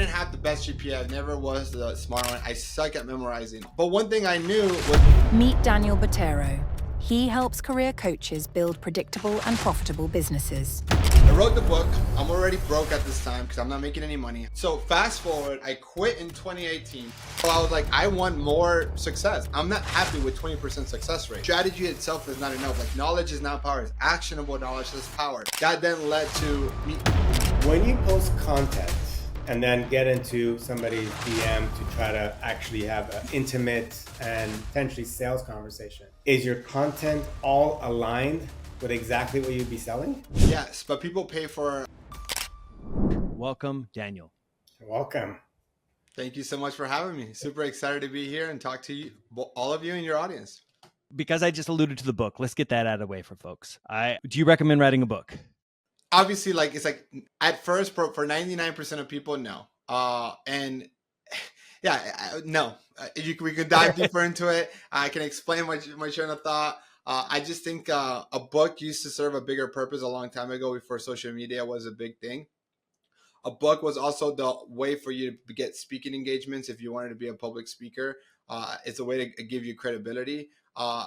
didn't have the best GPA. I never was the smart one. I suck at memorizing. But one thing I knew was... Meet Daniel Botero. He helps career coaches build predictable and profitable businesses. I wrote the book. I'm already broke at this time because I'm not making any money. So fast forward, I quit in 2018. So I was like, I want more success. I'm not happy with 20% success rate. Strategy itself is not enough. Like, knowledge is not power. It's actionable knowledge is power. That then led to me. When you post content and then get into somebody's DM to try to actually have an intimate and potentially sales conversation, is your content all aligned with exactly what you'd be selling? Yes, but people pay for... Welcome, Daniel. Welcome. Thank you so much for having me. Super excited to be here and talk to you, all of you in your audience. Because I just alluded to the book, let's get that out of the way for folks. Do you recommend writing a book? Obviously, like, it's like at first for 99% of people, no. And yeah, no. We could dive deeper into it. I can explain my train of thought. I just think a book used to serve a bigger purpose a long time ago before social media was a big thing. A book was also the way for you to get speaking engagements if you wanted to be a public speaker. It's a way to give you credibility.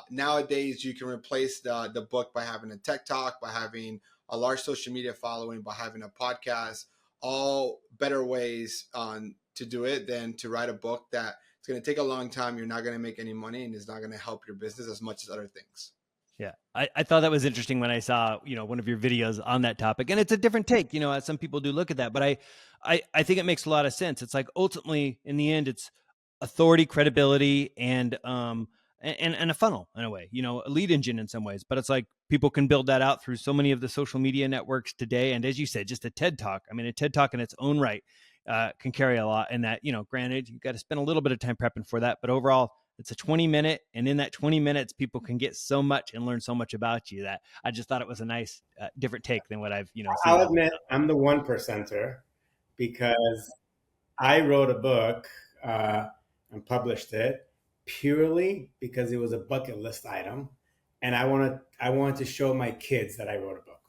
Nowadays, you can replace the book by having a tech talk, by having a large social media following, by having a podcast, all better ways to do it than to write a book that it's going to take a long time. You're not going to make any money and it's not going to help your business as much as other things. Yeah, I thought that was interesting when I saw, one of your videos on that topic, and it's a different take, as some people do look at that, but I think it makes a lot of sense. It's like ultimately in the end, it's authority, credibility, and a funnel in a way, a lead engine in some ways, but it's like people can build that out through so many of the social media networks today. And as you said, just a TED Talk. I mean, a TED Talk in its own right can carry a lot, and that, granted, you got to spend a little bit of time prepping for that, but overall, it's a 20-minute, and in that 20 minutes, people can get so much and learn so much about you that I just thought it was a nice, different take than what I've, seen. I'll admit I'm the 1%er because I wrote a book and published it purely because it was a bucket list item, and I wanted to show my kids that I wrote a book.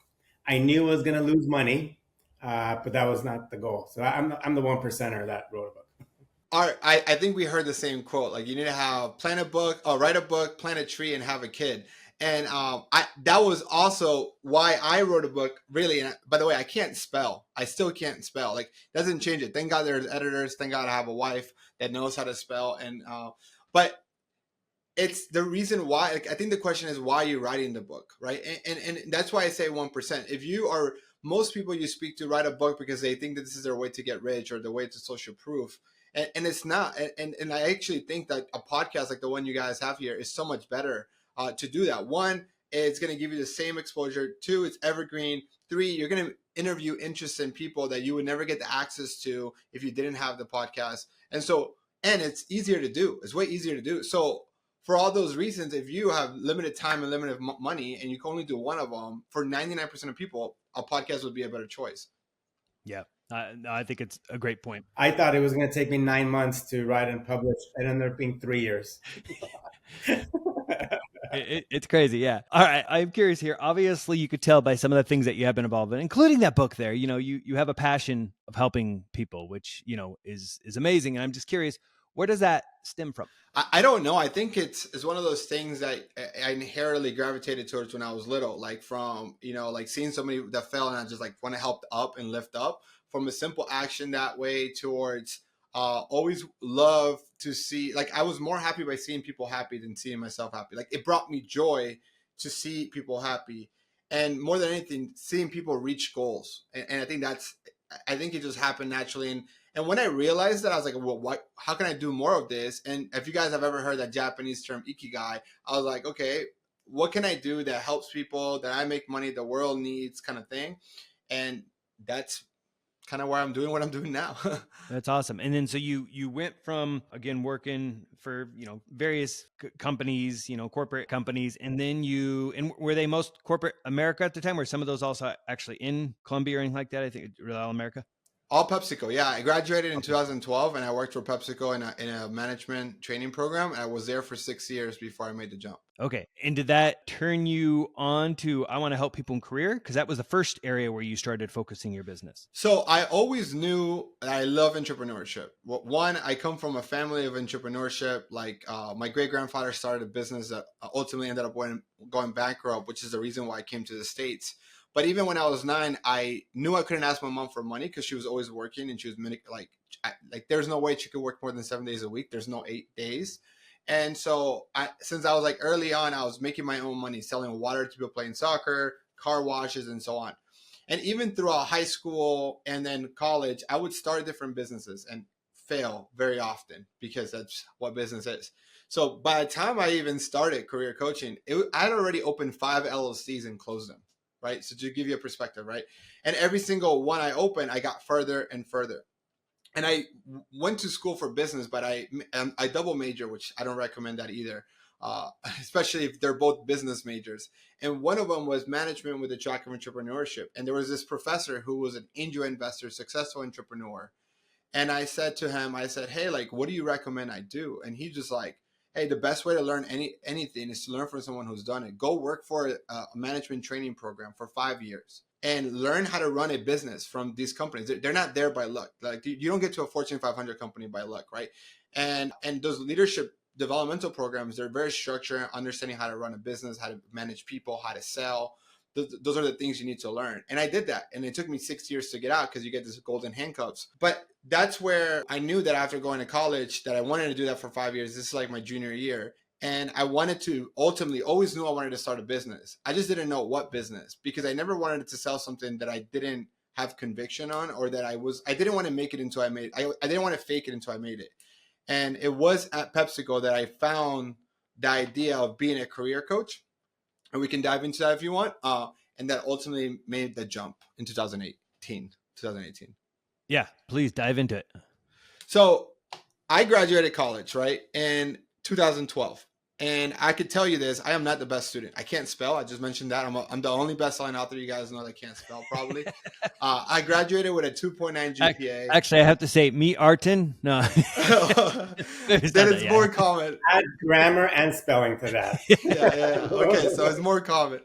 I knew I was going to lose money, but that was not the goal. So I'm the 1%er that wrote a book. All right, I think we heard the same quote. Like, you need to write a book, plant a tree, and have a kid. And that was also why I wrote a book, really. And by the way, I can't spell. I still can't spell. Like, doesn't change it. Thank God there's editors. Thank God I have a wife that knows how to spell. And but it's the reason why. Like, I think the question is, why are you writing the book, right? And that's why I say 1%. If you are, most people you speak to write a book because they think that this is their way to get rich or the way to social proof. And it's not. And I actually think that a podcast like the one you guys have here is so much better to do that. One, it's going to give you the same exposure. Two, it's evergreen. Three, you're going to interview interesting people that you would never get the access to if you didn't have the podcast. And it's easier to do. It's way easier to do. So for all those reasons, if you have limited time and limited money and you can only do one of them, for 99% of people, a podcast would be a better choice. Yeah. I think it's a great point. I thought it was going to take me 9 months to write and publish. It ended up being 3 years. It's crazy. Yeah. All right. I'm curious here. Obviously, you could tell by some of the things that you have been involved in, including that book there, you have a passion of helping people, which, is amazing. And I'm just curious, where does that stem from? I don't know. I think it's one of those things that I inherently gravitated towards when I was little, like from, like seeing somebody that fell and I just like want to help up and lift up. From a simple action that way towards always love to see, like, I was more happy by seeing people happy than seeing myself happy. Like, it brought me joy to see people happy. And more than anything, seeing people reach goals. And I think it just happened naturally. And when I realized that, I was like, well, how can I do more of this? And if you guys have ever heard that Japanese term ikigai, I was like, okay, what can I do that helps people, that I make money, the world needs, kind of thing. And that's kind of why I'm doing what I'm doing now. That's awesome. And then, so you went from, again, working for, various companies, corporate companies. And then and were they most corporate America at the time? Were some of those also actually in Colombia or anything like that? I think Real America. All PepsiCo. Yeah, I graduated in 2012, and I worked for PepsiCo in a management training program. And I was there for 6 years before I made the jump. Okay. And did that turn you on to, I want to help people in career? Because that was the first area where you started focusing your business. So I always knew that I love entrepreneurship. One, I come from a family of entrepreneurship. Like my great grandfather started a business that ultimately ended up going bankrupt, which is the reason why I came to the States. But even when I was 9, I knew I couldn't ask my mom for money because she was always working, and she was like there's no way she could work more than 7 days a week. There's no 8 days. And so since I was like early on, I was making my own money, selling water to people playing soccer, car washes, and so on. And even throughout high school and then college, I would start different businesses and fail very often because that's what business is. So by the time I even started career coaching, I'd already opened 5 LLCs and closed them, right? So to give you a perspective, right? And every single one I opened, I got further and further. And I went to school for business, but I double major, which I don't recommend that either, especially if they're both business majors. And one of them was management with a track of entrepreneurship. And there was this professor who was an angel investor, successful entrepreneur. And I said to him, I said, hey, like, what do you recommend I do? And he just like, hey, the best way to learn anything is to learn from someone who's done it. Go work for a management training program for 5 years and learn how to run a business from these companies. They're not there by luck. Like you don't get to a Fortune 500 company by luck, right? And those leadership developmental programs, they're very structured, understanding how to run a business, how to manage people, how to sell. Those are the things you need to learn. And I did that. And it took me 6 years to get out because you get this golden handcuffs. But that's where I knew that after going to college that I wanted to do that for 5 years. This is like my junior year. And I wanted to ultimately always knew I wanted to start a business. I just didn't know what business because I never wanted to sell something that I didn't have conviction on or that I didn't want to make it until I made I didn't want to fake it until I made it. And it was at PepsiCo that I found the idea of being a career coach. And we can dive into that if you want. And that ultimately made the jump in 2018. Yeah, please dive into it. So I graduated college, right, in 2012. And I could tell you this, I am not the best student. I can't spell. I just mentioned that. I'm the only best-selling author you guys know that can't spell, probably. I graduated with a 2.9 GPA. Actually, I have to say, meet Artin. No. That is more common. Add grammar and spelling to that. Yeah. Okay, so it's more common.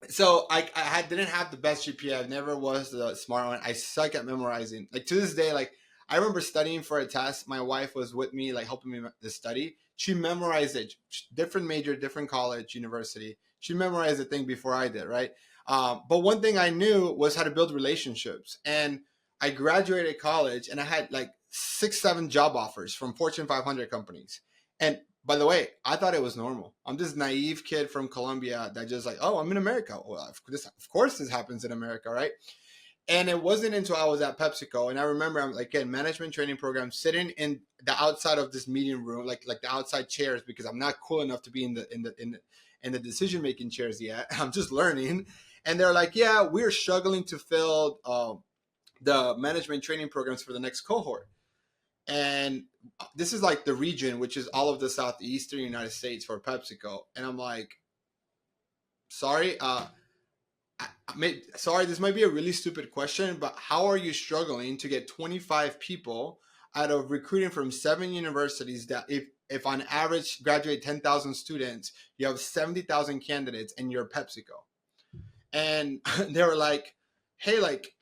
So I didn't have the best GPA. I never was the smart one. I suck at memorizing. Like to this day, like I remember studying for a test. My wife was with me, like helping me to study. She memorized it. Different major, different college, university. She memorized the thing before I did, right? But one thing I knew was how to build relationships. And I graduated college and I had like 6, 7 job offers from Fortune 500 companies. And by the way, I thought it was normal. I'm this naive kid from Colombia that just like, oh, I'm in America. Well, of course this happens in America, right? And it wasn't until I was at PepsiCo, and I remember I'm like in management training program, sitting in the outside of this meeting room, like the outside chairs, because I'm not cool enough to be in the decision making chairs yet. I'm just learning, and they're like, yeah, we're struggling to fill the management training programs for the next cohort. And this is like the region, which is all of the southeastern United States for PepsiCo. And I'm like, sorry, sorry, this might be a really stupid question, but how are you struggling to get 25 people out of recruiting from 7 universities that if on average graduate 10,000 students, you have 70,000 candidates and you're PepsiCo? And they were like, hey, like,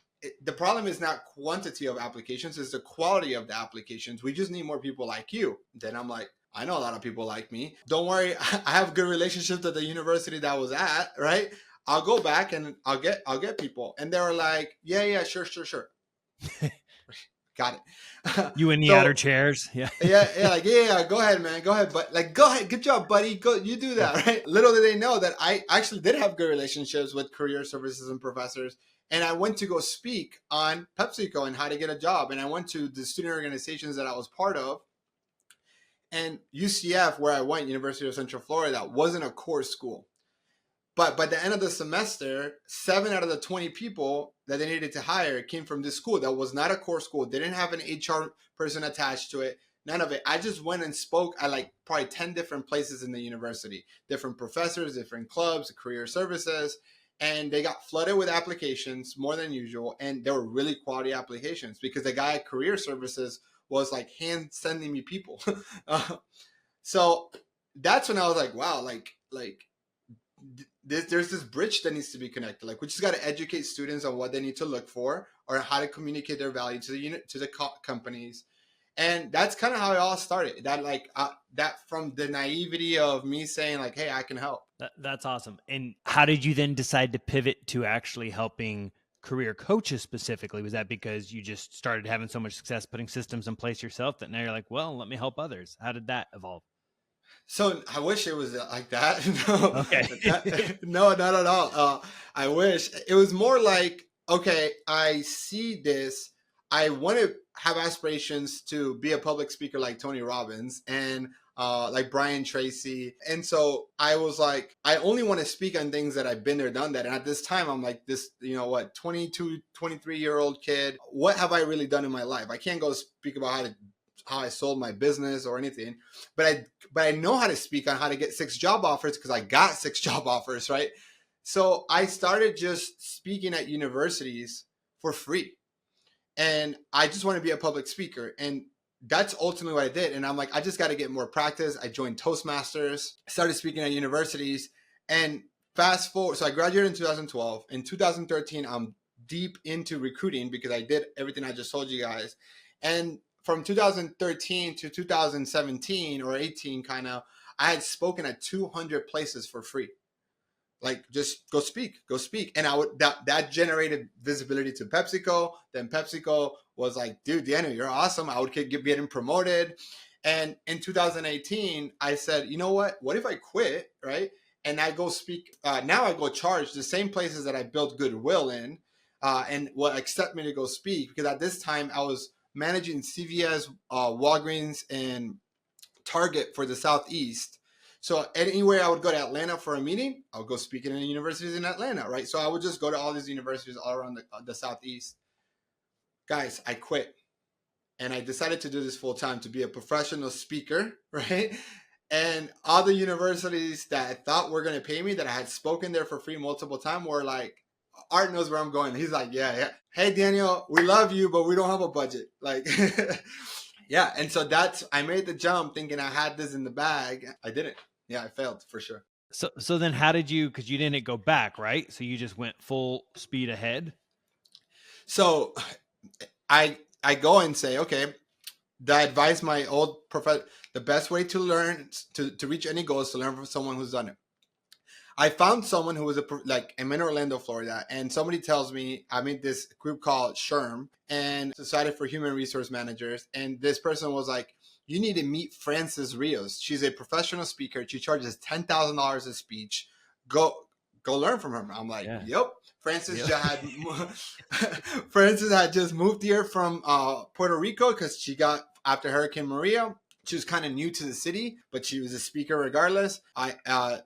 the problem is not quantity of applications, it's the quality of the applications. We just need more people like you. Then I'm like, I know a lot of people like me. Don't worry, I have good relationships at the university that I was at, right? I'll go back and I'll get people. And they were like, yeah, sure. Got it. You in the outer chairs. Yeah. yeah, go ahead, man. Go ahead. But like, go ahead. Good job, buddy. Go, you do that, right? Little did they know that I actually did have good relationships with career services and professors. And I went to go speak on PepsiCo and how to get a job. And I went to the student organizations that I was part of. And UCF, where I went, University of Central Florida, wasn't a core school. But by the end of the semester, 7 out of the 20 people that they needed to hire came from this school that was not a core school. They didn't have an HR person attached to it. None of it. I just went and spoke at like probably 10 different places in the university, different professors, different clubs, career services. and they got flooded with applications more than usual, and they were really quality applications because the guy at career services was like hand sending me people. So that's when I was like, wow, there's this bridge that needs to be connected. Like we just got to educate students on what they need to look for or how to communicate their value to the unit, to the companies. And that's kind of how it all started. That from the naivety of me saying like, hey, I can help. That's awesome. And how did you then decide to pivot to actually helping career coaches specifically? Was that because you just started having so much success putting systems in place yourself that now you're like, well, let me help others? How did that evolve? So I wish it was like that. No, Okay. no, not at all. I wish it was more like, okay, I see this. I want to have aspirations to be a public speaker like Tony Robbins and like Brian Tracy. And so I was like, I only want to speak on things that I've been there, done that. And at this time, I'm like this, 22, 23-year-old kid. What have I really done in my life? I can't go speak about how I sold my business or anything, but I know how to speak on how to get 6 job offers because I got 6 job offers, right? So I started just speaking at universities for free, and I just want to be a public speaker, and that's ultimately what I did. And I'm like, I just got to get more practice. I joined Toastmasters, started speaking at universities, and fast forward. So I graduated in 2012. In 2013, I'm deep into recruiting because I did everything I just told you guys, and from 2013 to 2017 or 18, kind of, I had spoken at 200 places for free. Like, just go speak. And that generated visibility to PepsiCo. Then PepsiCo was like, dude, Daniel, you're awesome. I would keep getting promoted. And in 2018, I said, you know what? What if I quit, right? And I go speak. Now I go charge the same places that I built goodwill in, and will accept me to go speak. Because at this time, I was managing CVS, Walgreens, and Target for the Southeast. So anywhere I would go to Atlanta for a meeting, I would go speaking in the universities in Atlanta, right? So I would just go to all these universities all around the Southeast. Guys, I quit. And I decided to do this full time to be a professional speaker, right? And all the universities that I thought were going to pay me, that I had spoken there for free multiple times, were like, Art knows where I'm going. He's like, yeah. Hey, Daniel, we love you, but we don't have a budget. Like, yeah. And so I made the jump thinking I had this in the bag. I didn't. Yeah, I failed for sure. So then how did you, because you didn't go back, right? So you just went full speed ahead? So I go and say, okay, I advise my old professor, the best way to learn, to reach any goal is to learn from someone who's done it. I found someone who was I'm in Orlando, Florida, and somebody tells me I'm in this group called SHRM and Society for Human Resource Managers. And this person was like, you need to meet Frances Rios. She's a professional speaker. She charges $10,000 a speech. Go learn from her. I'm like, yeah. Yep. Frances had just moved here from Puerto Rico because she got after Hurricane Maria. She was kind of new to the city, but she was a speaker regardless.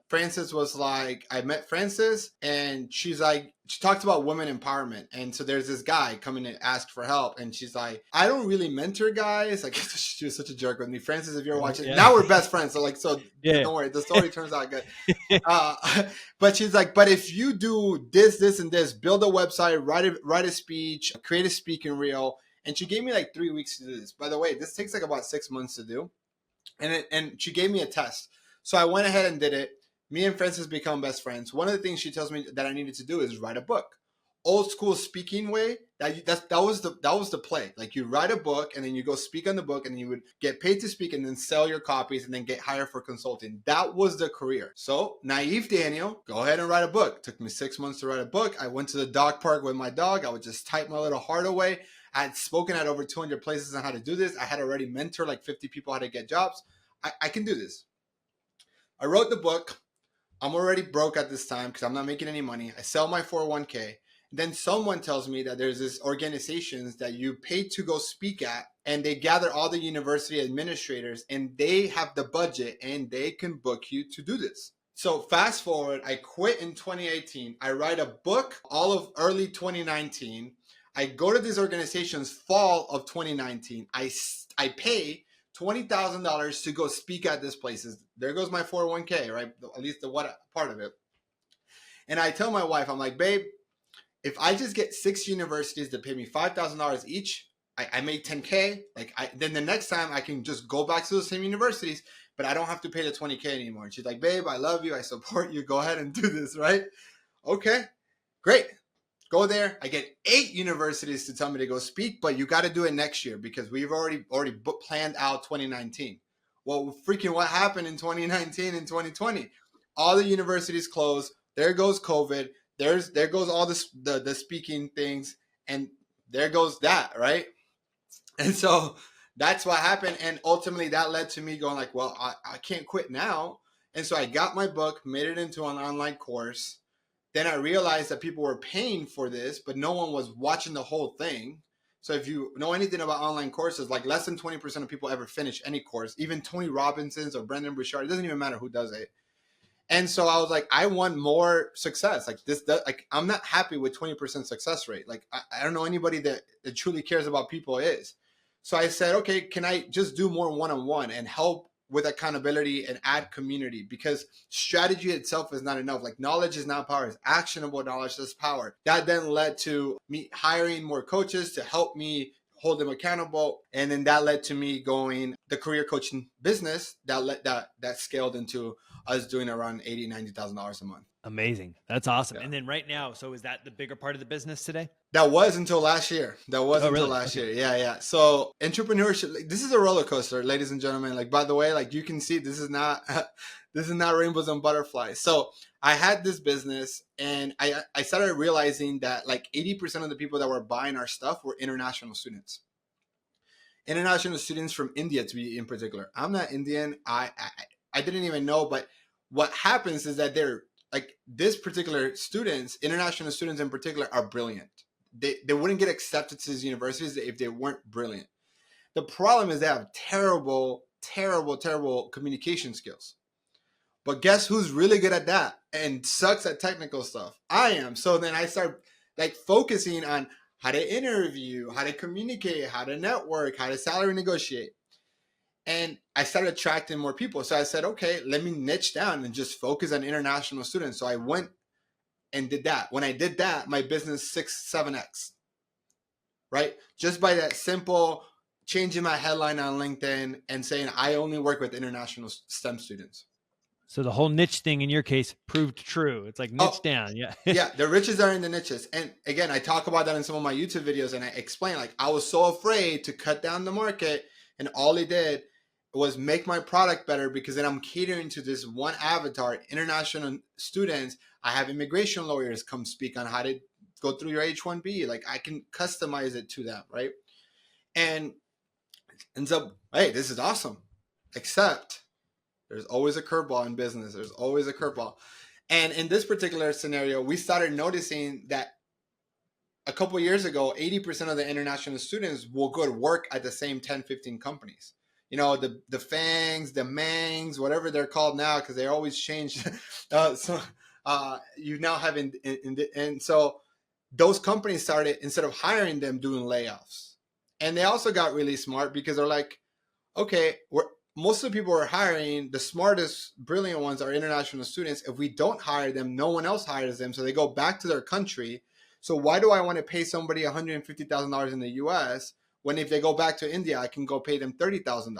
Frances was like, I met Frances, and she's like, she talks about women empowerment. And so there's this guy coming to ask for help, and she's like, I don't really mentor guys. Like, she was such a jerk with me. Frances, if you're watching, now we're best friends. So don't worry, the story turns out good. But she's like, but if you do this, this, and this, build a website, write a speech, create a speaking reel. And she gave me like 3 weeks to do this. By the way, this takes like about 6 months to do. And she gave me a test. So I went ahead and did it. Me and Frances become best friends. One of the things she tells me that I needed to do is write a book. Old school speaking way. That was the play. Like, you write a book and then you go speak on the book, and then you would get paid to speak and then sell your copies and then get hired for consulting. That was the career. So naive Daniel, go ahead and write a book. It took me 6 months to write a book. I went to the dog park with my dog. I would just type my little heart away. I had spoken at over 200 places on how to do this. I had already mentored like 50 people how to get jobs. I can do this. I wrote the book. I'm already broke at this time because I'm not making any money. I sell my 401k. Then someone tells me that there's this organizations that you pay to go speak at, and they gather all the university administrators, and they have the budget and they can book you to do this. So fast forward, I quit in 2018. I write a book all of early 2019. I go to these organizations fall of 2019. I pay $20,000 to go speak at these places. There goes my 401k, right? At least the what part of it. And I tell my wife, I'm like, babe, if I just get 6 universities to pay me $5,000 each, I made 10K. Then the next time I can just go back to those same universities, but I don't have to pay the 20K anymore. And she's like, babe, I love you. I support you. Go ahead and do this, right? Okay, great. Go there. I get 8 universities to tell me to go speak, but you got to do it next year because we've already planned out 2019. Well, freaking what happened in 2019 and 2020? All the universities closed. There goes COVID. There goes all the speaking things, and there goes that, right? And so that's what happened. And ultimately that led to me going like, well, I can't quit now. And so I got my book, made it into an online course. Then I realized that people were paying for this, but no one was watching the whole thing. So if you know anything about online courses, like less than 20% of people ever finish any course, even Tony Robinson's or Brendan Burchard, it doesn't even matter who does it. And so I was like, I want more success. Like I'm not happy with 20% success rate. Like I don't know anybody that truly cares about people is. So I said, okay, can I just do more one-on-one and help with accountability and add community? Because strategy itself is not enough. Like knowledge is not power. It's actionable knowledge is power. That then led to me hiring more coaches to help me hold them accountable. And then that led to me going the career coaching business that scaled into us doing around $80,000-$90,000 a month. Amazing. That's awesome. Yeah. And then right now, so is that the bigger part of the business today? That was until last year. Really? Year. Yeah. So entrepreneurship, like, this is a roller coaster, ladies and gentlemen. Like, by the way, like you can see, this is not rainbows and butterflies. So I had this business and I started realizing that like 80% of the people that were buying our stuff were international students. International students from India, to be in particular. I'm not Indian. I didn't even know, but what happens is that they're like this particular students, international students in particular, are brilliant. They wouldn't get accepted to these universities if they weren't brilliant. The problem is they have terrible communication skills. But guess who's really good at that and sucks at technical stuff? I am. So then I start like focusing on how to interview, how to communicate, how to network, how to salary negotiate. And I started attracting more people. So I said, okay, let me niche down and just focus on international students. So I went and did that. When I did that, my business 7x, right? Just by that simple changing my headline on LinkedIn and saying, I only work with international STEM students. So the whole niche thing in your case proved true. It's like niche down. Yeah. Yeah. The riches are in the niches. And again, I talk about that in some of my YouTube videos and I explain like I was so afraid to cut down the market, and all it did was make my product better because then I'm catering to this one avatar, international students. I have immigration lawyers come speak on how to go through your H-1B. Like I can customize it to them, right? And so, hey, this is awesome. Except there's always a curveball in business. There's always a curveball. And in this particular scenario, we started noticing that a couple of years ago, 80% of the international students will go to work at the same 10, 15 companies. You know, the FANGs, the MANGs, whatever they're called now, because they always change. You now have and so those companies started, instead of hiring them, doing layoffs. And they also got really smart because they're like, okay, most of the people we're hiring, the smartest, brilliant ones are international students. If we don't hire them, no one else hires them. So they go back to their country. So why do I want to pay somebody $150,000 in the US when if they go back to India, I can go pay them $30,000?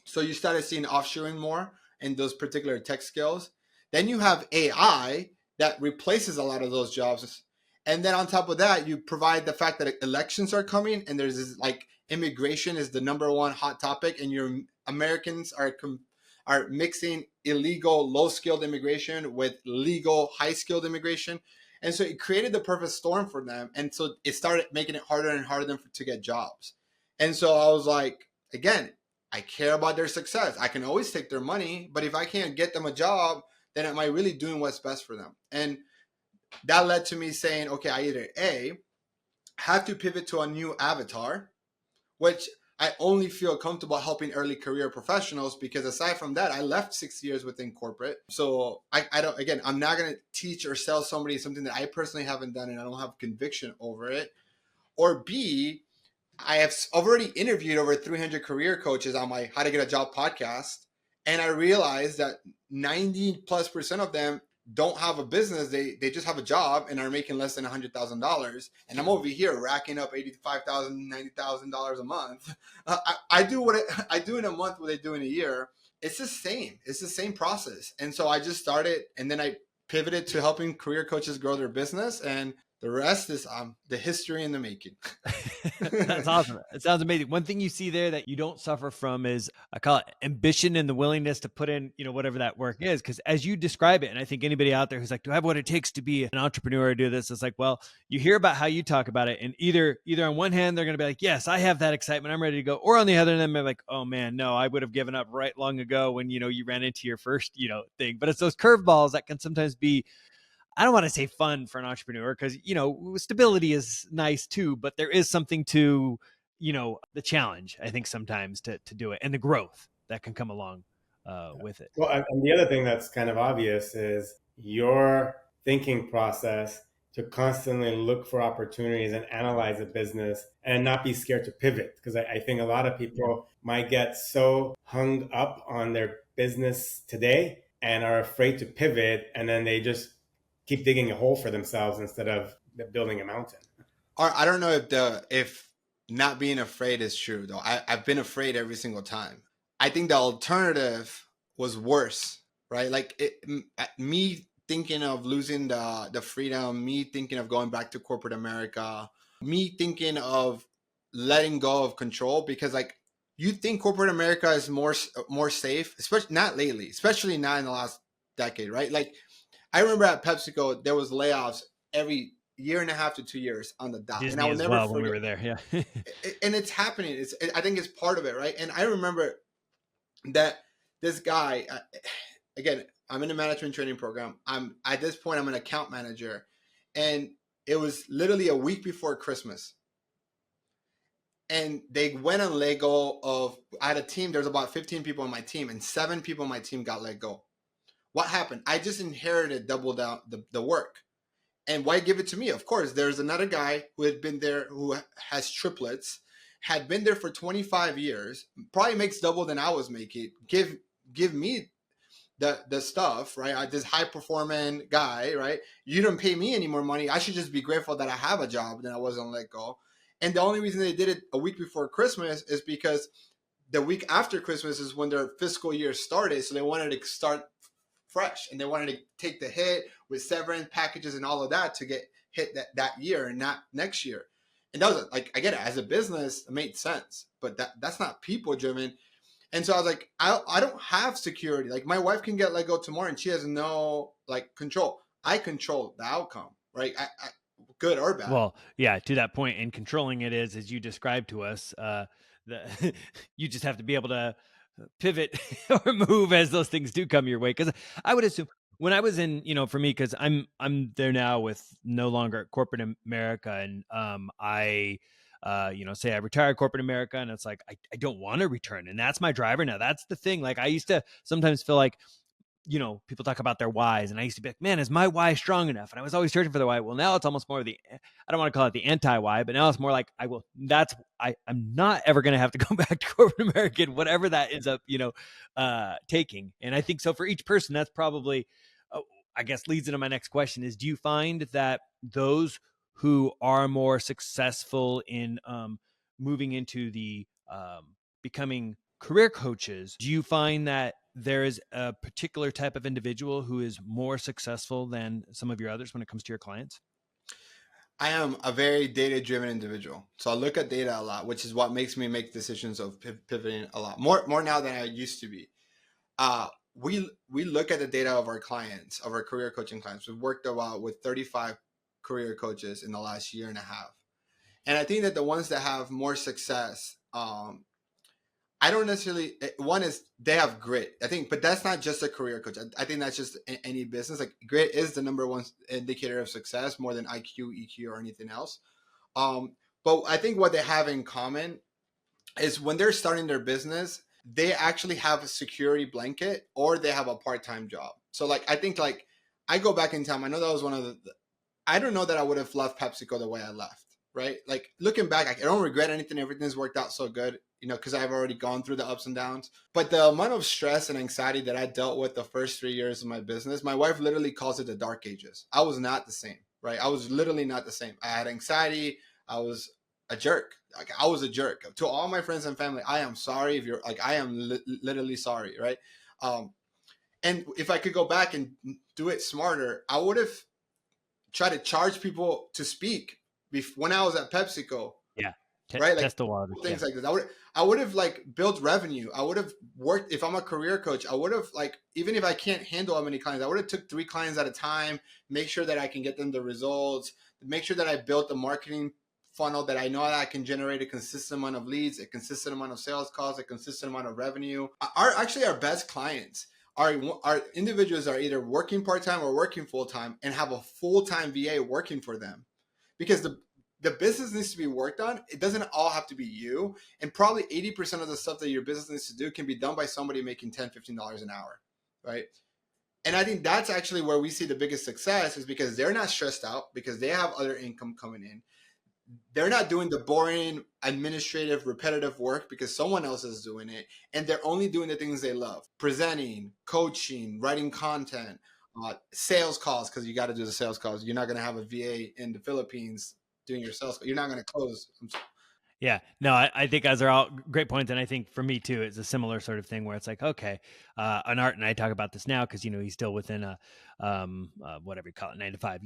So you started seeing offshoring more in those particular tech skills. Then you have AI that replaces a lot of those jobs. And then on top of that, you provide the fact that elections are coming and there's this like immigration is the number one hot topic, and your Americans are mixing illegal low-skilled immigration with legal high-skilled immigration. And so it created the perfect storm for them. And so it started making it harder and harder to get jobs. And so I was like, again, I care about their success. I can always take their money, but if I can't get them a job, then am I really doing what's best for them? And that led to me saying, okay, I either have to pivot to a new avatar, which I only feel comfortable helping early career professionals, because aside from that, I left 6 years within corporate. So I don't, again, I'm not going to teach or sell somebody something that I personally haven't done and I don't have conviction over it. Or B, I have already interviewed over 300 career coaches on my How to Get a Job podcast. And I realized that 90+% of them don't have a business, they just have a job and are making less than $100,000, and I'm over here racking up $85,000, $90,000 a month. I do I do in a month what they do in a year. It's the same. It's the same process. And so I just started, and then I pivoted to helping career coaches grow their business, and the rest is the history in the making. That's awesome. It sounds amazing. One thing you see there that you don't suffer from is, I call it ambition and the willingness to put in, whatever that work is. Because as you describe it, and I think anybody out there who's like, do I have what it takes to be an entrepreneur or do this? It's like, well, you hear about how you talk about it, and either on one hand, they're going to be like, yes, I have that excitement, I'm ready to go. Or on the other hand, they're like, oh man, no, I would have given up right long ago when, you ran into your first, thing. But it's those curveballs that can sometimes be, I don't want to say fun for an entrepreneur, because, stability is nice too, but there is something to, the challenge, I think, sometimes to do it, and the growth that can come along with it. Well, and the other thing that's kind of obvious is your thinking process to constantly look for opportunities and analyze a business and not be scared to pivot. Because I think a lot of people might get so hung up on their business today and are afraid to pivot, and then they just keep digging a hole for themselves instead of building a mountain. Or I don't know if not being afraid is true though. I've been afraid every single time. I think the alternative was worse, right? Like me thinking of losing the freedom, me thinking of going back to corporate America, me thinking of letting go of control, because like you think corporate America is more safe, especially not lately, especially not in the last decade, right? Like I remember at PepsiCo there was layoffs every year and a half to 2 years on the dot, Disney and I will as never well forget. When we were there, yeah. And it's happening. I think it's part of it, right? And I remember that this guy, again, I'm in a management training program. I'm at this point I'm an account manager, and it was literally a week before Christmas, and they went on let go of. I had a team. There's about 15 people on my team, and 7 people on my team got let go. What happened? I just inherited double down the work. And why give it to me? Of course, there's another guy who had been there, who has triplets, had been there for 25 years, probably makes double than I was making. Give me the stuff, right? This high performing guy, right? You don't pay me any more money. I should just be grateful that I have a job, that I wasn't let go. And the only reason they did it a week before Christmas is because the week after Christmas is when their fiscal year started. So they wanted to start fresh, and they wanted to take the hit with severance packages and all of that to get hit that year and not next year. And that was like, I get it, as a business it made sense, but that's not people driven. And so I was like, I don't have security. Like my wife can get let go tomorrow and she has no like control. I control the outcome, right? I good or bad. Well, yeah, to that point, and controlling it is, as you described to us, you just have to be able to pivot or move as those things do come your way. Because I would assume, when I was in, for me, because I'm there now with no longer at corporate America, and I say I retired corporate America, and it's like I don't want to return, and that's my driver now. That's the thing. Like I used to sometimes feel like, people talk about their whys, and I used to be like, man, is my why strong enough? And I was always searching for the why. Well, now it's almost more of the, I don't want to call it the anti-why, but now it's more like, I'm not ever going to have to go back to corporate American, whatever that ends up, taking. And I think so for each person, that's probably, I guess, leads into my next question is, do you find that those who are more successful in moving into the becoming career coaches, do you find that there is a particular type of individual who is more successful than some of your others when it comes to your clients? I am a very data-driven individual, so I look at data a lot, which is what makes me make decisions of pivoting a lot more now than I used to be. We look at the data of our clients, of our career coaching clients. We've worked a lot with 35 career coaches in the last year and a half, and I think that the ones that have more success, I don't necessarily. One is they have grit. I think, but that's not just a career coach. I think that's just any business. Like grit is the number one indicator of success, more than IQ, EQ, or anything else. But I think what they have in common is when they're starting their business, they actually have a security blanket, or they have a part-time job. So like I think I go back in time. I know that was one of the. I don't know that I would have left PepsiCo the way I left. right? Like looking back, I don't regret anything. Everything's worked out so good, because I've already gone through the ups and downs. But the amount of stress and anxiety that I dealt with the first 3 years of my business, my wife literally calls it the dark ages. I was not the same, right? I was literally not the same. I had anxiety. I was a jerk. Like I was a jerk to all my friends and family. I am sorry if you're like, I am literally sorry, right? And if I could go back and do it smarter, I would have tried to charge people to speak when I was at PepsiCo, Yeah. right? Like Test the water. things Yeah. like this. I would have like built revenue. I would have worked. If I'm a career coach, I would have like, even if I can't handle how many clients, I would have took 3 clients at a time, make sure that I can get them the results, make sure that I built a marketing funnel that I know that I can generate a consistent amount of leads, a consistent amount of sales calls, a consistent amount of revenue. Our best clients our individuals are either working part-time or working full-time and have a full-time VA working for them, because the business needs to be worked on. It doesn't all have to be you. And probably 80% of the stuff that your business needs to do can be done by somebody making $10, $15 an hour, right? And I think that's actually where we see the biggest success, is because they're not stressed out because they have other income coming in. They're not doing the boring, administrative, repetitive work because someone else is doing it. And they're only doing the things they love: presenting, coaching, writing content, sales calls, because you got to do the sales calls. You're not going to have a VA in the Philippines doing your sales. You're not going to close. Yeah, no, I think those are all great points. And I think for me too, it's a similar sort of thing where it's like, okay, an Art and I talk about this now because, he's still within a, whatever you call it, 9 to 5,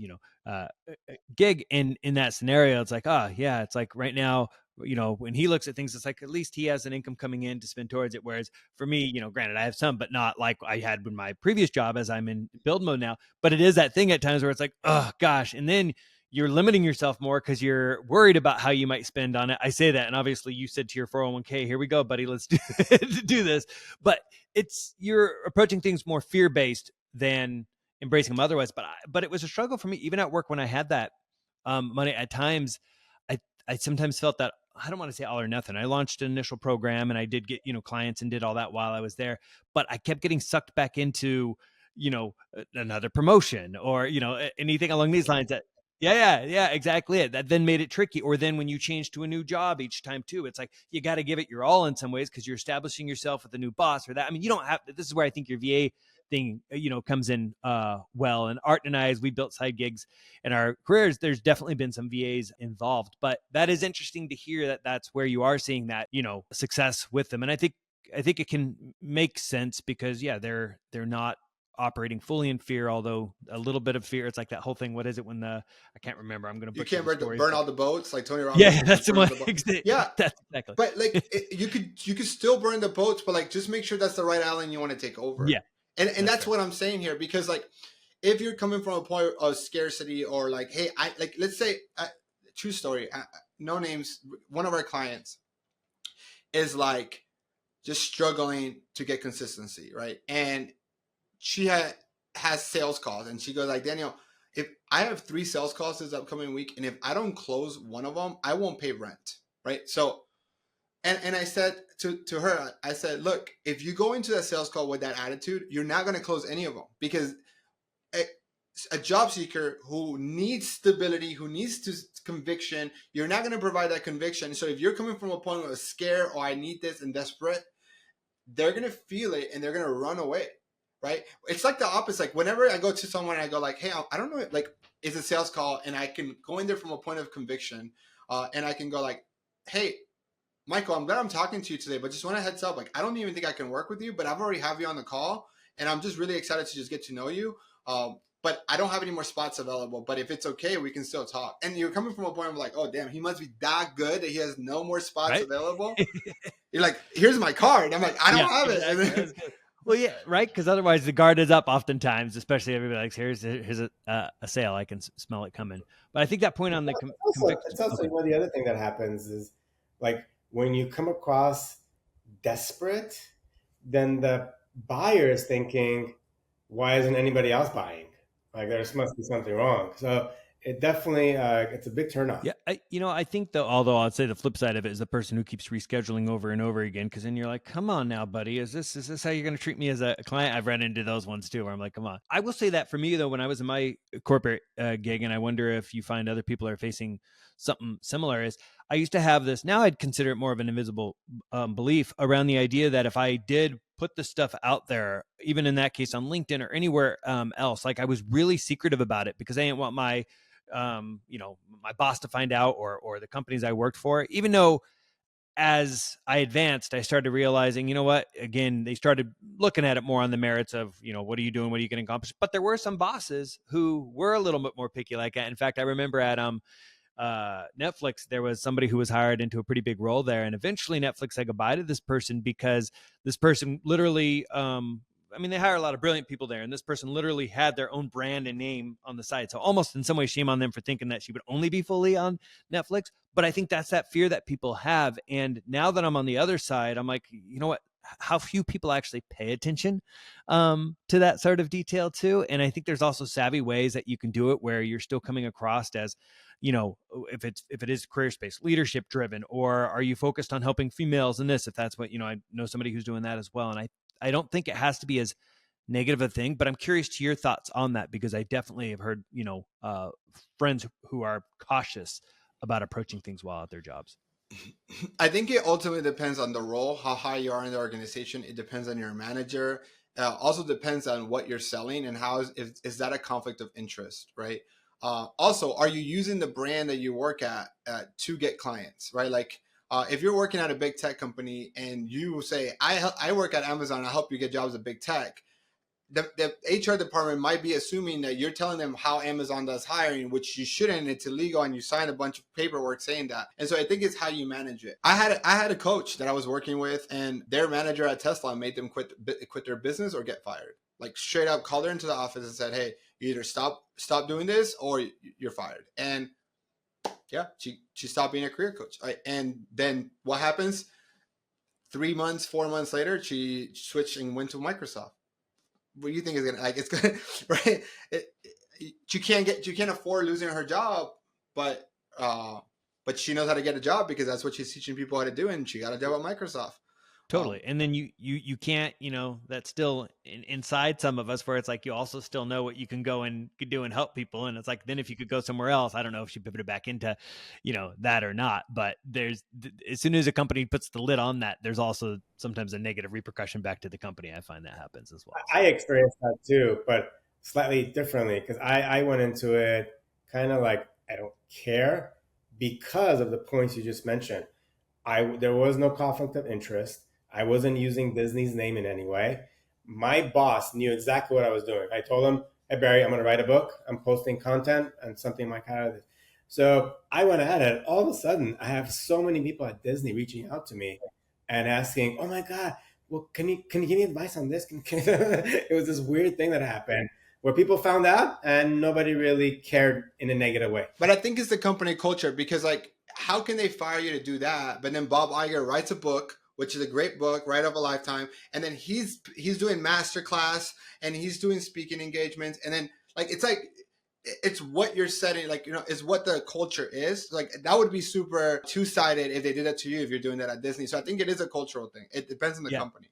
gig. In that scenario, it's like, yeah, it's like right now, when he looks at things, it's like, at least he has an income coming in to spend towards it. Whereas for me, granted, I have some, but not like I had with my previous job, as I'm in build mode now. But it is that thing at times where it's like, oh gosh. And then you're limiting yourself more because you're worried about how you might spend on it. I say that, and obviously you said to your 401k, here we go, buddy, let's do this. But you're approaching things more fear-based than embracing them otherwise. But it was a struggle for me, even at work, when I had that money. At times, I sometimes felt that, I don't want to say all or nothing. I launched an initial program and I did get, clients and did all that while I was there, but I kept getting sucked back into, another promotion or, anything along these lines that, yeah, exactly it. That then made it tricky. Or then when you change to a new job each time too, it's like, you got to give it your all in some ways because you're establishing yourself with a new boss or that. I mean, you don't have to, this is where I think your VA thing, comes in well. And Art and I, as we built side gigs in our careers, there's definitely been some VAs involved, but that is interesting to hear that that's where you are seeing that, success with them. And I think it can make sense because they're not operating fully in fear, although a little bit of fear. It's like that whole thing. What is it when I can't remember. I'm going to You butcher can't the story. burn all the boats like Tony Robbins. Yeah, that's the one. Yeah, that's exactly. But like you could still burn the boats, but like just make sure that's the right island you want to take over. Yeah, and that's what I'm saying here, because like if you're coming from a point of scarcity, or like, hey, let's say true story, no names. One of our clients is like just struggling to get consistency, right? And she has sales calls, and she goes like, Daniel, if I have 3 sales calls this upcoming week, and if I don't close one of them, I won't pay rent, right? So, and I said to her, I said, look, if you go into that sales call with that attitude, you're not going to close any of them, because a job seeker who needs stability, who needs conviction, you're not going to provide that conviction. So if you're coming from a point of scare, or I need this and desperate, they're going to feel it and they're going to run away. Right? It's like the opposite. Like whenever I go to someone and I go like, hey, I don't know, like it's a sales call, and I can go in there from a point of conviction, and I can go like, hey, Michael, I'm glad I'm talking to you today, but just want a heads up, like I don't even think I can work with you, but I've already have you on the call, and I'm just really excited to just get to know you. But I don't have any more spots available, but if it's okay, we can still talk. And you're coming from a point of like, oh damn, he must be that good that he has no more spots available. You're like, here's my card. I'm like, I don't have it. Well, yeah, right. Because otherwise, the guard is up oftentimes, especially if everybody like, here's a sale. I can smell it coming. But I think that point on the it's also one of the other thing that happens is like when you come across desperate, then the buyer is thinking, why isn't anybody else buying? Like there must be something wrong. So it definitely, it's a big turnoff. Yeah, I think though, although I'd say the flip side of it is the person who keeps rescheduling over and over again, because then you're like, come on now, buddy, is this how you're going to treat me as a client? I've run into those ones too, where I'm like, come on. I will say that for me though, when I was in my corporate gig, and I wonder if you find other people are facing something similar, is I used to have this. Now I'd consider it more of an invisible belief around the idea that if I did put the stuff out there, even in that case on LinkedIn or anywhere else, like I was really secretive about it because I didn't want my boss to find out, or the companies I worked for, even though as I advanced, I started realizing, you know what, again, they started looking at it more on the merits of, what are you doing? What are you going to accomplish? But there were some bosses who were a little bit more picky like that. In fact, I remember at Netflix, there was somebody who was hired into a pretty big role there. And eventually Netflix said goodbye to this person because this person literally, they hire a lot of brilliant people there, and this person literally had their own brand and name on the site. So almost in some way, shame on them for thinking that she would only be fully on Netflix. But I think that's that fear that people have. And now that I'm on the other side, I'm like, you know what? How few people actually pay attention to that sort of detail too. And I think there's also savvy ways that you can do it where you're still coming across as, if it is career space, leadership driven, or are you focused on helping females in this? If that's what, I know somebody who's doing that as well. And I don't think it has to be as negative a thing, but I'm curious to your thoughts on that, because I definitely have heard, friends who are cautious about approaching things while at their jobs. I think it ultimately depends on the role, how high you are in the organization. It depends on your manager. Also depends on what you're selling and how is that a conflict of interest, right? Also, are you using the brand that you work at to get clients, right? Like if you're working at a big tech company and you say, I work at Amazon, I help you get jobs at big tech. The HR department might be assuming that you're telling them how Amazon does hiring, which you shouldn't. It's illegal, and you sign a bunch of paperwork saying that. And so I think it's how you manage it. I had a coach that I was working with, and their manager at Tesla made them quit their business or get fired. Like straight up called her into the office and said, "Hey, you either stop doing this or you're fired." And yeah, she stopped being a career coach. Right? And then what happens? 3 months, 4 months later, she switched and went to Microsoft. What do you think is gonna it's gonna right? She can't afford losing her job, but she knows how to get a job because that's what she's teaching people how to do, and she got a job at Microsoft. Totally. And then you can't, that's still inside some of us where it's like, you also still know what you can go and do and help people. And it's like, then if you could go somewhere else, I don't know if she pivoted back into, that or not, but as soon as a company puts the lid on that, there's also sometimes a negative repercussion back to the company. I find that happens as well. I experienced that too, but slightly differently, because I went into it kind of like, I don't care, because of the points you just mentioned. There was no conflict of interest. I wasn't using Disney's name in any way. My boss knew exactly what I was doing. I told him, "Hey Barry, I'm going to write a book. I'm posting content and something like that." So I went at it. All of a sudden, I have so many people at Disney reaching out to me and asking, "Oh my God, well, can you give me advice on this?" It was this weird thing that happened where people found out and nobody really cared in a negative way. But I think it's the company culture, because like, how can they fire you to do that? But then Bob Iger writes a book, which is a great book, right of a lifetime, and then he's doing masterclass and he's doing speaking engagements, and then it's what you're setting, like, is what the culture is. Like that would be super two-sided if they did that to you, if you're doing that at Disney. So I think it is a cultural thing. It depends on the company.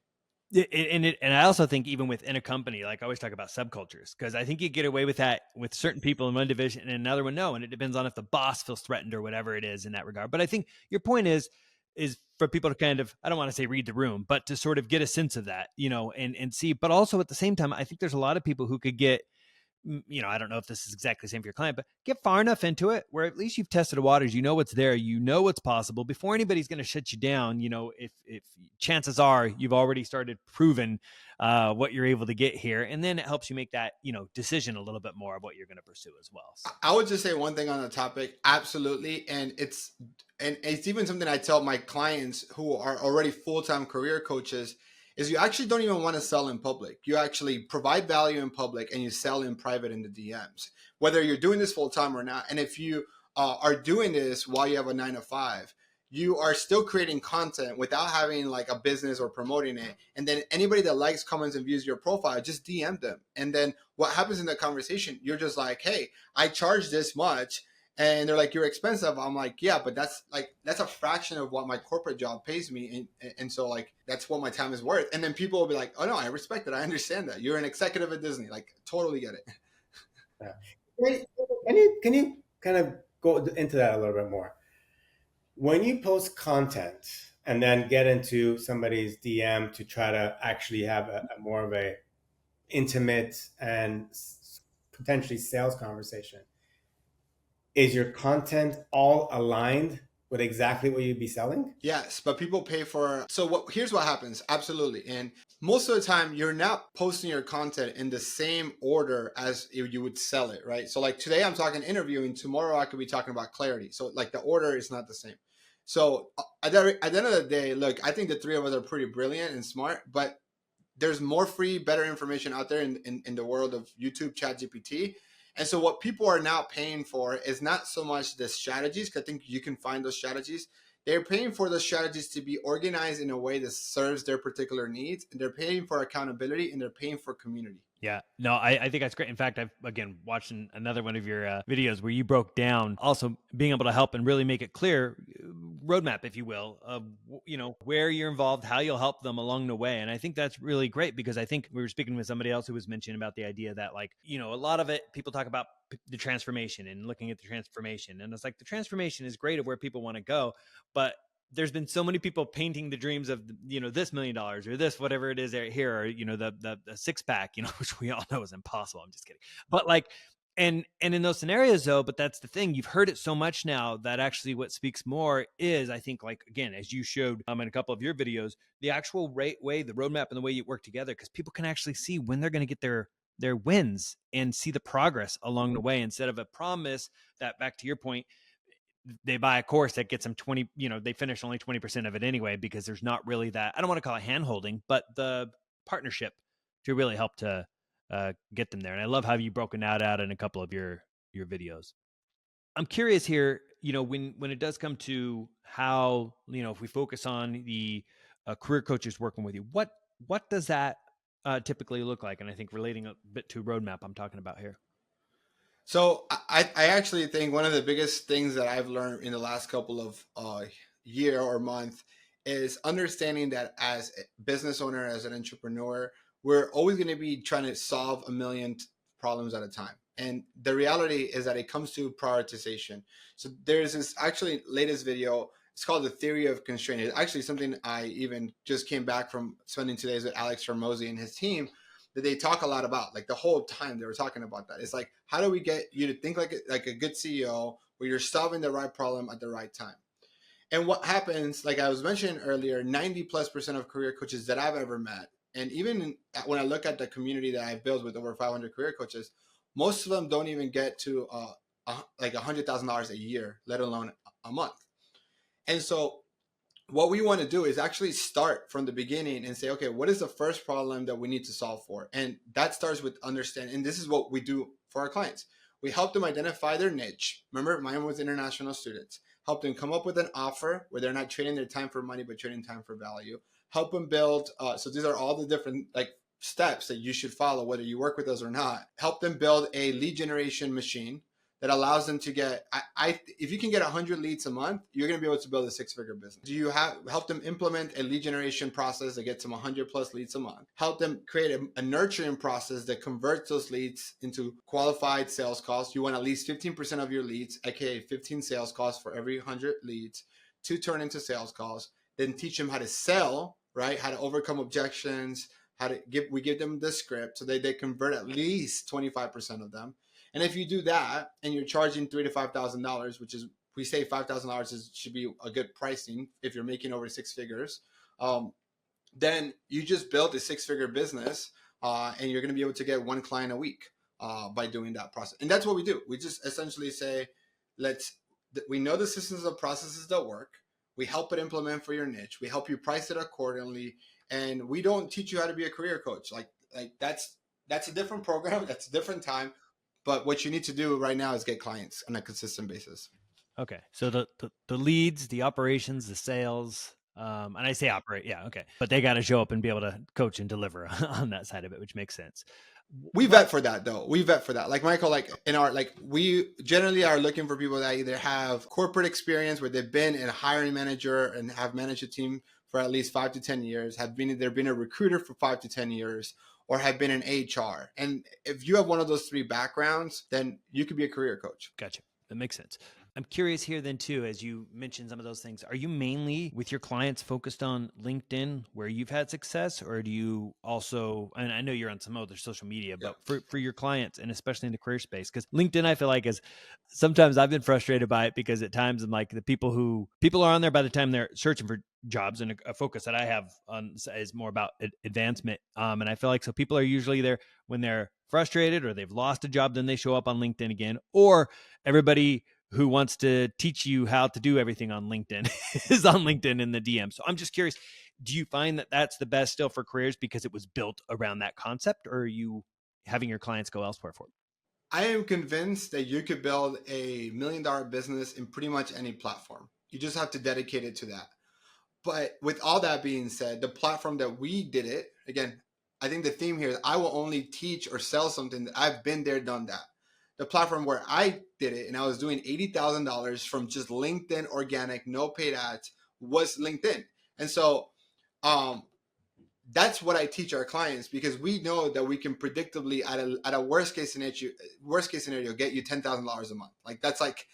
And I also think even within a company, like I always talk about subcultures, because I think you get away with that with certain people in one division and another one no, and it depends on if the boss feels threatened or whatever it is in that regard. But I think your point is for people to kind of, I don't want to say read the room, but to sort of get a sense of that, and see. But also at the same time, I think there's a lot of people who could get, I don't know if this is exactly the same for your client, but get far enough into it where at least you've tested the waters, what's there, what's possible before anybody's going to shut you down. If chances are you've already started proving what you're able to get here, and then it helps you make that, decision a little bit more of what you're going to pursue as well. So. I would just say one thing on the topic. Absolutely. And it's even something I tell my clients who are already full-time career coaches, is you actually don't even want to sell in public. You actually provide value in public and you sell in private in the DMs, whether you're doing this full time or not. And if you are doing this while you have a 9 to 5, you are still creating content without having like a business or promoting it. And then anybody that likes, comments, and views your profile, just DM them. And then what happens in the conversation, you're just like, hey, I charge this much. And they're like, you're expensive. I'm like, yeah, but that's a fraction of what my corporate job pays me. And so like, that's what my time is worth. And then people will be like, oh no, I respect it. I understand that. You're an executive at Disney. Like, totally get it. Yeah. Can you kind of go into that a little bit more? When you post content and then get into somebody's DM to try to actually have a more of a intimate and potentially sales conversation, is your content all aligned with exactly what you'd be selling? Yes, but people pay for. So here's what happens. Absolutely. And most of the time you're not posting your content in the same order as you would sell it, right? So like today I'm talking interviewing, tomorrow I could be talking about clarity. So like the order is not the same. So at the end of the day, look, I think the three of us are pretty brilliant and smart, but there's more free, better information out there in the world of YouTube, ChatGPT. And so what people are now paying for is not so much the strategies, because I think you can find those strategies. They're paying for those strategies to be organized in a way that serves their particular needs. And they're paying for accountability, and they're paying for community. Yeah, no, I think that's great. In fact, I've again watched another one of your videos where you broke down also being able to help and really make it clear, roadmap, if you will, of where you're involved, how you'll help them along the way. And I think that's really great, because I think we were speaking with somebody else who was mentioning about the idea that like a lot of it, people talk about the transformation and looking at the transformation, and it's like the transformation is great of where people want to go, but there's been so many people painting the dreams of this $1 million or this whatever it is here, or the six pack, which we all know is impossible. I'm just kidding, but like, and in those scenarios though, but that's the thing, you've heard it so much now that actually what speaks more is, I think, like again, as you showed in a couple of your videos, the actual way, the roadmap, and the way you work together, because people can actually see when they're going to get their wins and see the progress along the way, instead of a promise that, back to your point, they buy a course that gets them 20, they finish only 20% of it anyway, because there's not really that, I don't want to call it hand holding, but the partnership to really help to get them there. And I love how you've broken that out in a couple of your videos. I'm curious here, when it does come to how, if we focus on the career coaches working with you, what does that typically look like? And I think relating a bit to roadmap I'm talking about here. So I actually think one of the biggest things that I've learned in the last couple of year or month is understanding that as a business owner, as an entrepreneur, we're always going to be trying to solve a million problems at a time. And the reality is that it comes to prioritization. So there's this actually latest video. It's called The Theory of Constraint. It's actually something I even just came back from spending 2 days with Alex Hormozi and his team, that they talk a lot about. Like the whole time they were talking about that. It's like, how do we get you to think like a good CEO, where you're solving the right problem at the right time? And what happens, like I was mentioning earlier, 90+% of career coaches that I've ever met, and even when I look at the community that I've built with over 500 career coaches, most of them don't even get to like $100,000 a year, let alone a month. And so what we want to do is actually start from the beginning and say, okay, what is the first problem that we need to solve for? And that starts with understanding. And this is what we do for our clients. We help them identify their niche. Remember, mine was international students. Help them come up with an offer where they're not trading their time for money, but trading time for value. Help them build. So these are all the different like steps that you should follow, whether you work with us or not. Help them build a lead generation machine that allows them to get, if you can get 100 leads a month, you're going to be able to build a 6-figure business. Do you help them implement a lead generation process that gets them 100 plus leads a month? Help them create a nurturing process that converts those leads into qualified sales calls. You want at least 15% of your leads, aka 15 sales calls for every 100 leads, to turn into sales calls. Then teach them how to sell, right? How to overcome objections, we give them the script so they convert at least 25% of them. And if you do that and you're charging $3,000 to $5,000, which is, we say $5,000 should be a good pricing if you're making over 6 figures, then you just built a 6-figure business, and you're going to be able to get 1 client a week by doing that process. And that's what we do. We just essentially say, we know the systems and processes that work. We help it implement for your niche. We help you price it accordingly. And we don't teach you how to be a career coach. Like that's a different program. That's a different time. But what you need to do right now is get clients on a consistent basis. Okay. So the leads, the operations, the sales, and I say operate, yeah, okay. But they got to show up and be able to coach and deliver on that side of it, which makes sense. We What? vet for that though. We vet for that. Like Michael, like in our like we generally are looking for people that either have corporate experience where they've been a hiring manager and have managed a team for at least 5 to 10 years, have been a recruiter for 5 to 10 years, or have been in HR. And if you have one of those three backgrounds, then you could be a career coach. Gotcha. That makes sense. I'm curious here then too, as you mentioned some of those things, are you mainly with your clients focused on LinkedIn where you've had success, or do you also, and I know you're on some other social media, Yeah. but for your clients and especially in the career space, because LinkedIn, I feel like is sometimes I've been frustrated by it because at times I'm like people are on there by the time they're searching for jobs, and a focus that I have on is more about advancement. And I feel like so people are usually there when they're frustrated or they've lost a job, then they show up on LinkedIn again, or everybody who wants to teach you how to do everything on LinkedIn is on LinkedIn in the DM. So I'm just curious, do you find that that's the best still for careers because it was built around that concept, or are you having your clients go elsewhere for it? I am convinced that you could build a $1 million business in pretty much any platform. You just have to dedicate it to that. But with all that being said, the platform that we did it, again, I think the theme here is I will only teach or sell something that I've been there, done that. The platform where I did it and I was doing $80,000 from just LinkedIn organic, no paid ads, was LinkedIn. And so um, that's what I teach our clients because we know that we can predictably at a worst case scenario get you $10,000 a month. Like that's like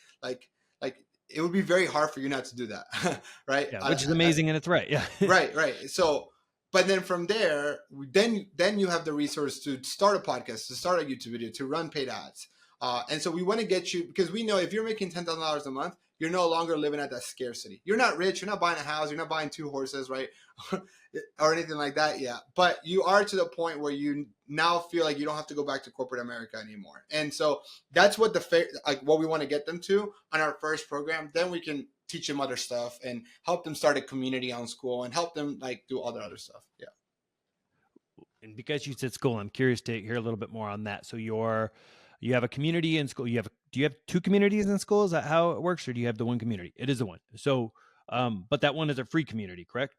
it would be very hard for you not to do that, right? Yeah, which is amazing and it's right. Yeah. Right. So, but then from there, then you have the resource to start a podcast, to start a YouTube video, to run paid ads. And so we want to get you because we know if you're making $10,000 a month, you're no longer living at that scarcity. You're not rich. You're not buying a house. You're not buying 2 horses, right? Or anything like that. Yeah. But you are to the point where you now feel like you don't have to go back to corporate America anymore. And so that's what what we want to get them to on our first program. Then we can teach them other stuff and help them start a community on school and help them like do all the other stuff. Yeah. And because you said school, I'm curious to hear a little bit more on that. So you have a community in school. Do you have two communities in school? Is that how it works, or do you have the one community? It is the one. So, but that one is a free community, correct?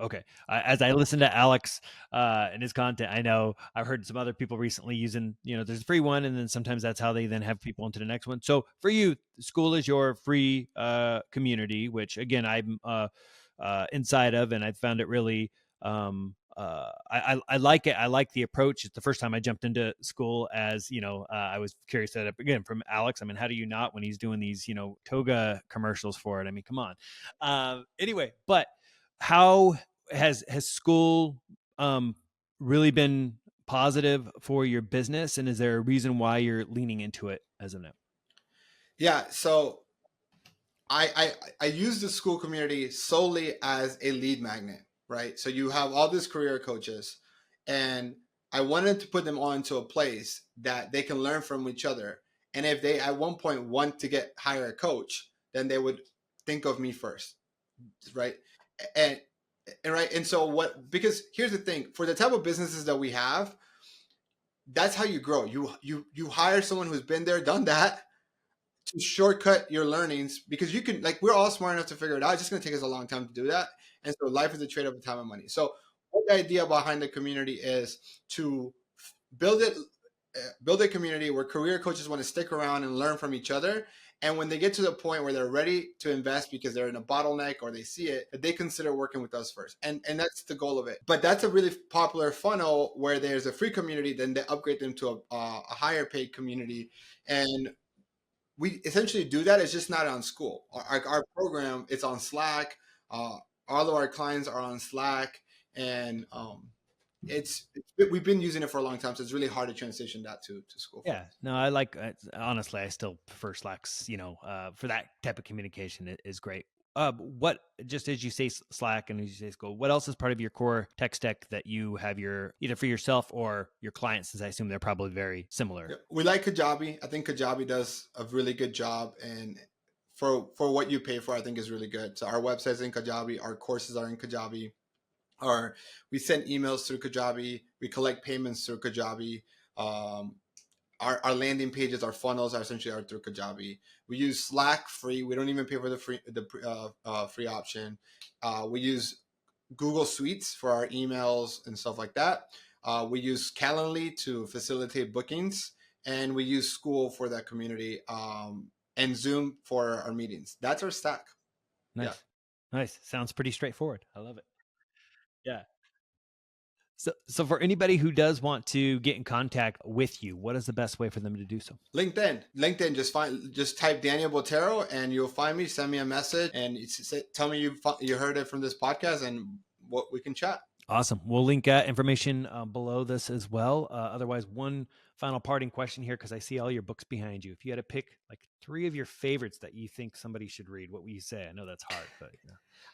Okay. As I listen to Alex and his content, I know I've heard some other people recently using, there's a free one, and then sometimes that's how they then have people into the next one. So for you, school is your free community, which again I'm inside of, and I found it really. I like it. I like the approach. It's the first time I jumped into school as, I was curious that again from Alex. I mean, how do you not when he's doing these, toga commercials for it? I mean, come on. Anyway, but how has school really been positive for your business, and is there a reason why you're leaning into it as of now? Yeah. So I use the school community solely as a lead magnet, right? So you have all these career coaches, and I wanted to put them onto a place that they can learn from each other. And if they at one point want to hire a coach, then they would think of me first, right? And right. And so because here's the thing, for the type of businesses that we have, that's how you grow. You hire someone who's been there, done that, to shortcut your learnings because you can we're all smart enough to figure it out. It's just going to take us a long time to do that. And so life is a trade-off of time and money. So what the idea behind the community is to build a community where career coaches want to stick around and learn from each other. And when they get to the point where they're ready to invest because they're in a bottleneck or they see it, that they consider working with us first. And that's the goal of it. But that's a really popular funnel where there's a free community, then they upgrade them to a higher paid community. And we essentially do that. It's just not on school. Our program, it's on Slack. All of our clients are on Slack, and we've been using it for a long time, so it's really hard to transition that to school. Yeah, no, honestly, I still prefer Slack's, for that type of communication is great. What, just as you say Slack and as you say school, what else is part of your core tech stack that you have either for yourself or your clients, since I assume they're probably very similar? Yeah, we like Kajabi. I think Kajabi does a really good job, and for what you pay for, I think is really good. So our website's in Kajabi, our courses are in Kajabi. We send emails through Kajabi. We collect payments through Kajabi. our landing pages, our funnels are essentially are through Kajabi. We use Slack free. We don't even pay for the free option. We use Google Suites for our emails and stuff like that. We use Calendly to facilitate bookings, and we use School for that community, and Zoom for our meetings. That's our stack. Nice. Yeah. Nice. Sounds pretty straightforward. I love it. Yeah. So for anybody who does want to get in contact with you, what is the best way for them to do so? LinkedIn. Just type Daniel Botero and you'll find me. Send me a message and tell me you heard it from this podcast and what we can chat. Awesome. We'll link information below this as well. Otherwise, one final parting question here, because I see all your books behind you. If you had to pick like 3 of your favorites that you think somebody should read, what would you say? I know that's hard, but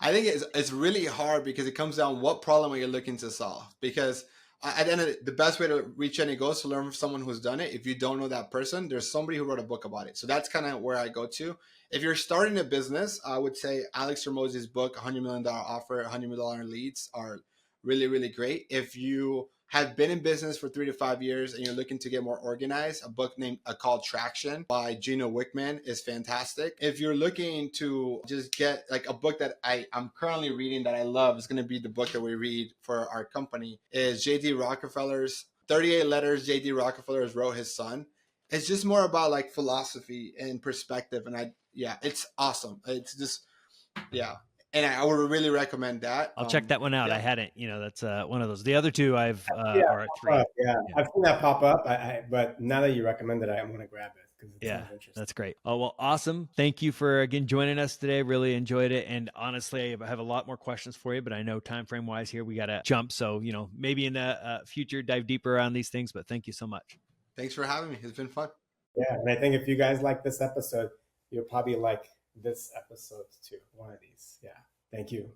I think it's really hard because it comes down what problem are you looking to solve. Because at the end of the best way to reach any goals to learn from someone who's done it. If you don't know that person, there's somebody who wrote a book about it. So that's kind of where I go to. If you're starting a business, I would say Alex Hormozi's book, $100 million Offer, $100 million Leads, are really, really great. If you have been in business for 3 to 5 years and you're looking to get more organized, a book called Traction by Gino Wickman is fantastic. If you're looking to just get like a book that I'm currently reading that I love, is going to be the book that we read for our company, is J.D. Rockefeller's 38 Letters J.D. Rockefeller wrote his son. It's just more about like philosophy and perspective. And it's awesome. It's just, yeah. And I would really recommend that. I'll check that one out. Yeah. I hadn't, that's one of those. The other 2 I've are at 3. I've seen that pop up. But now that you recommend it, I'm going to grab it because it sounds interesting. That's great. Oh, well, awesome. Thank you for again joining us today. Really enjoyed it. And honestly, I have a lot more questions for you, but I know time frame wise here we got to jump. So maybe in the future dive deeper on these things. But thank you so much. Thanks for having me. It's been fun. Yeah, and I think if you guys like this episode, you'll probably like this episode too. One of these. Yeah. Thank you.